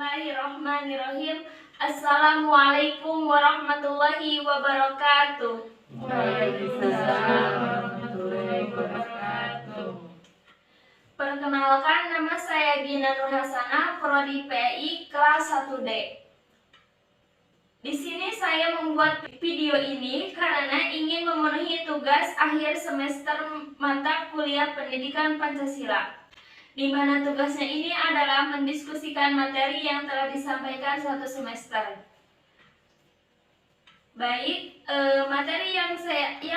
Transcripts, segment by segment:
Bismillahirrahmanirrahim. Assalamualaikum warahmatullahi wabarakatuh. Waalaikumsalam warahmatullahi wabarakatuh. Perkenalkan, nama saya Gina Nur Hasanah, Prodi PI kelas 1D. Di sini saya membuat video ini karena ingin memenuhi tugas akhir semester mata kuliah Pendidikan Pancasila, di mana tugasnya ini adalah mendiskusikan materi yang telah disampaikan satu semester. Baik, materi yang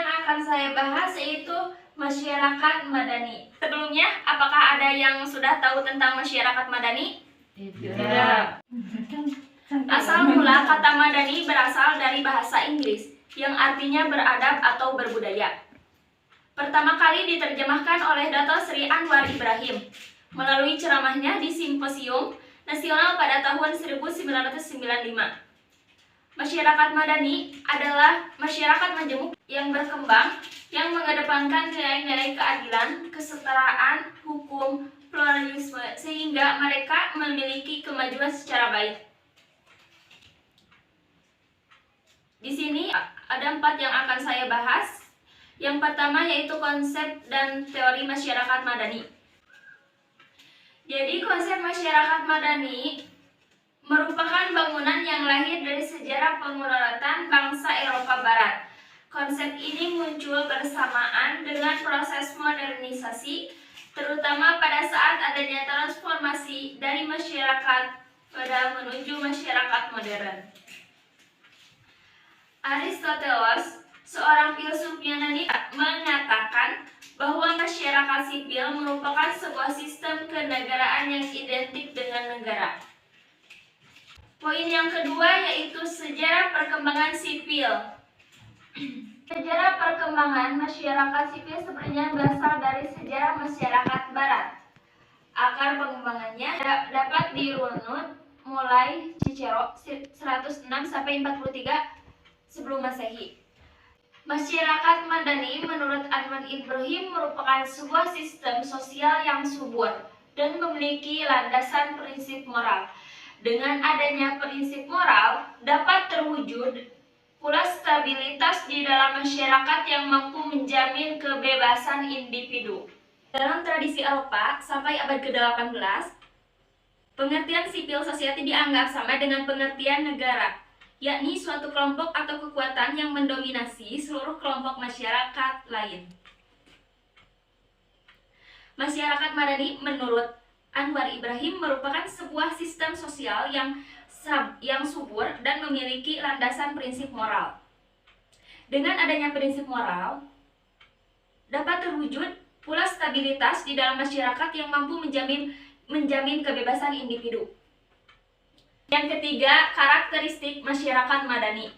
akan saya bahas yaitu masyarakat madani. Sebelumnya, apakah ada yang sudah tahu tentang masyarakat madani? Tidak. Asal mula kata madani berasal dari bahasa Inggris yang artinya beradab atau berbudaya. Pertama kali diterjemahkan oleh Dato Sri Anwar Ibrahim melalui ceramahnya di Simposium Nasional pada tahun 1995. Masyarakat madani adalah masyarakat majemuk yang berkembang, yang mengedepankan nilai-nilai keadilan, kesetaraan, hukum, pluralisme, sehingga mereka memiliki kemajuan secara baik. Di sini ada 4 yang akan saya bahas. Yang pertama yaitu konsep dan teori masyarakat madani. Jadi konsep masyarakat madani merupakan bangunan yang lahir dari sejarah pengudaratan bangsa Eropa Barat. Konsep ini muncul bersamaan dengan proses modernisasi, terutama pada saat adanya transformasi dari masyarakat feodal menuju masyarakat modern. Aristoteles, seorang filsuf Yunani, mengatakan bahwa masyarakat sipil merupakan sebuah sistem kenegaraan yang identik dengan negara. Poin yang kedua yaitu sejarah perkembangan sipil. Sejarah perkembangan masyarakat sipil sebenarnya berasal dari sejarah masyarakat barat. Akar pengembangannya dapat dirunut mulai Cicero 106 sampai 43 sebelum Masehi. Masyarakat madani menurut Anwar Ibrahim merupakan sebuah sistem sosial yang subur dan memiliki landasan prinsip moral. Dengan adanya prinsip moral, dapat terwujud pula stabilitas di dalam masyarakat yang mampu menjamin kebebasan individu. Dalam tradisi Eropa sampai abad ke-18, pengertian civil society dianggap sama dengan pengertian negara, yakni suatu kelompok atau kekuatan yang mendominasi seluruh kelompok masyarakat lain. Masyarakat madani menurut Anwar Ibrahim merupakan sebuah sistem sosial yang subur dan memiliki landasan prinsip moral. Dengan adanya prinsip moral, dapat terwujud pula stabilitas di dalam masyarakat yang mampu menjamin kebebasan individu. Yang ketiga, karakteristik masyarakat madani.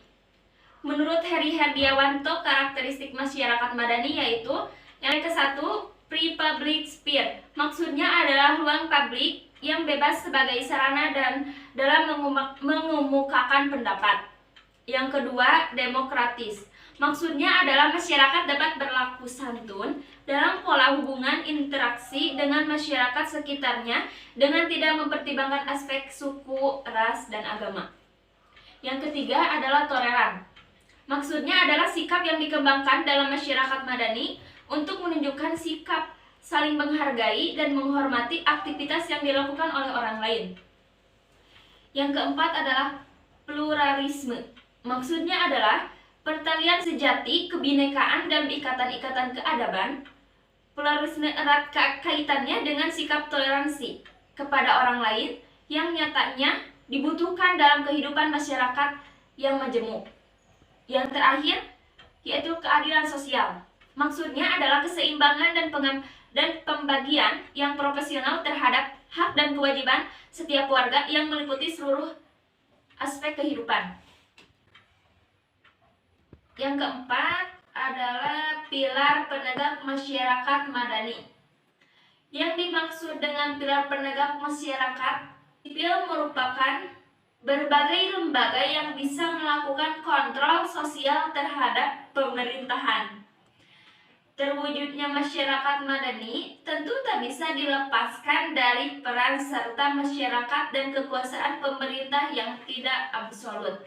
Menurut Heri Herdiawanto, karakteristik masyarakat madani yaitu yang ke-1, free public sphere. Maksudnya adalah ruang publik yang bebas sebagai sarana dan dalam mengemukakan pendapat. Yang kedua, demokratis. Maksudnya adalah masyarakat dapat berlaku santun dalam pola hubungan interaksi dengan masyarakat sekitarnya dengan tidak mempertimbangkan aspek suku, ras, dan agama. Yang ketiga adalah toleran. Maksudnya adalah sikap yang dikembangkan dalam masyarakat madani untuk menunjukkan sikap saling menghargai dan menghormati aktivitas yang dilakukan oleh orang lain. Yang keempat adalah pluralisme. Maksudnya adalah pertalian sejati, kebinekaan, dan ikatan-ikatan keadaban. Pluralisme erat kaitannya dengan sikap toleransi kepada orang lain yang nyatanya dibutuhkan dalam kehidupan masyarakat yang majemuk. Yang terakhir yaitu keadilan sosial. Maksudnya adalah keseimbangan dan pembagian yang proporsional terhadap hak dan kewajiban setiap warga yang meliputi seluruh aspek kehidupan. Yang keempat adalah pilar penegak masyarakat madani. Yang dimaksud dengan pilar penegak masyarakat sipil merupakan berbagai lembaga yang bisa melakukan kontrol sosial terhadap pemerintahan. Terwujudnya masyarakat madani tentu tak bisa dilepaskan dari peran serta masyarakat dan kekuasaan pemerintah yang tidak absolut.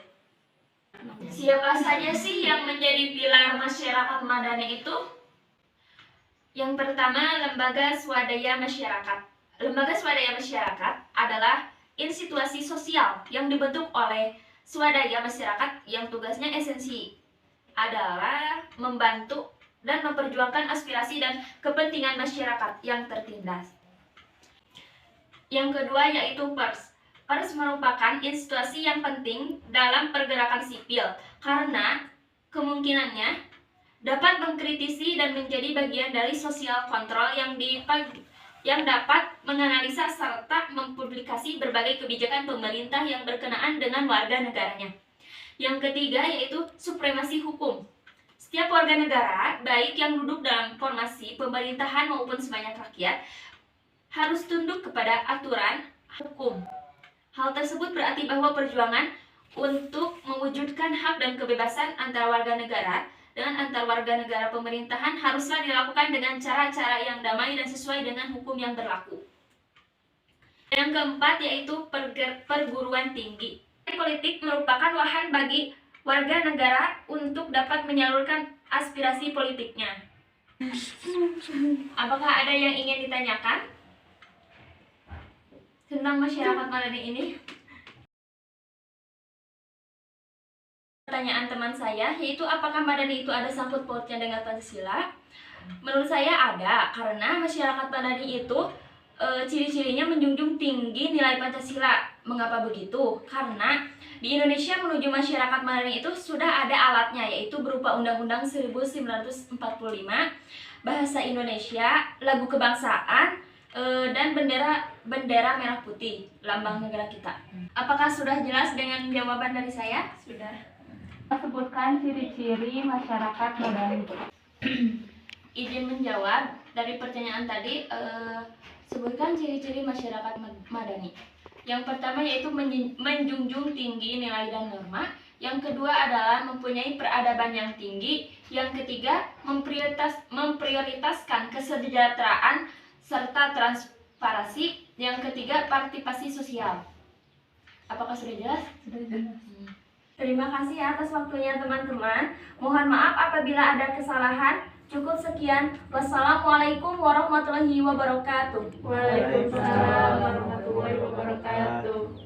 Siapa saja sih yang menjadi pilar masyarakat madani itu? Yang pertama, lembaga swadaya masyarakat. Lembaga swadaya masyarakat adalah institusi sosial yang dibentuk oleh swadaya masyarakat yang tugasnya esensi adalah membantu dan memperjuangkan aspirasi dan kepentingan masyarakat yang tertindas. Yang kedua yaitu pers. Pers merupakan institusi yang penting dalam pergerakan sipil karena kemungkinannya dapat mengkritisi dan menjadi bagian dari sosial kontrol yang dapat menganalisa serta mempublikasi berbagai kebijakan pemerintah yang berkenaan dengan warga negaranya. Yang ketiga yaitu supremasi hukum. Setiap warga negara, baik yang duduk dalam formasi pemerintahan maupun sebanyak rakyat, harus tunduk kepada aturan hukum. Hal tersebut berarti bahwa perjuangan untuk mewujudkan hak dan kebebasan antara warga negara dengan antar warga negara pemerintahan haruslah dilakukan dengan cara-cara yang damai dan sesuai dengan hukum yang berlaku. Yang keempat yaitu perguruan tinggi. Politik merupakan wahan bagi warga negara untuk dapat menyalurkan aspirasi politiknya. Apakah ada yang ingin ditanyakan tentang masyarakat madani ini? Pertanyaan teman saya yaitu apakah madani itu ada sangkut pautnya dengan Pancasila? Menurut saya ada, karena masyarakat madani itu ciri-cirinya menjunjung tinggi nilai Pancasila. Mengapa begitu? Karena di Indonesia menuju masyarakat madani itu sudah ada alatnya, yaitu berupa Undang-Undang 1945, Bahasa Indonesia, lagu kebangsaan, dan bendera merah putih, lambang negara kita. Apakah sudah jelas dengan jawaban dari saya? Sudah. Sebutkan ciri-ciri masyarakat madani. Izin menjawab dari pertanyaan tadi. Sebutkan ciri-ciri masyarakat madani. Yang pertama yaitu menjunjung tinggi nilai dan norma. Yang kedua adalah mempunyai peradaban yang tinggi. Yang ketiga memprioritaskan kesejahteraan serta transparansi. Yang ketiga partisipasi sosial. Apakah sudah jelas? Sudah jelas. Terima kasih atas waktunya teman-teman. Mohon maaf apabila ada kesalahan. Cukup sekian. Wassalamualaikum warahmatullahi wabarakatuh. Waalaikumsalam warahmatullahi wabarakatuh.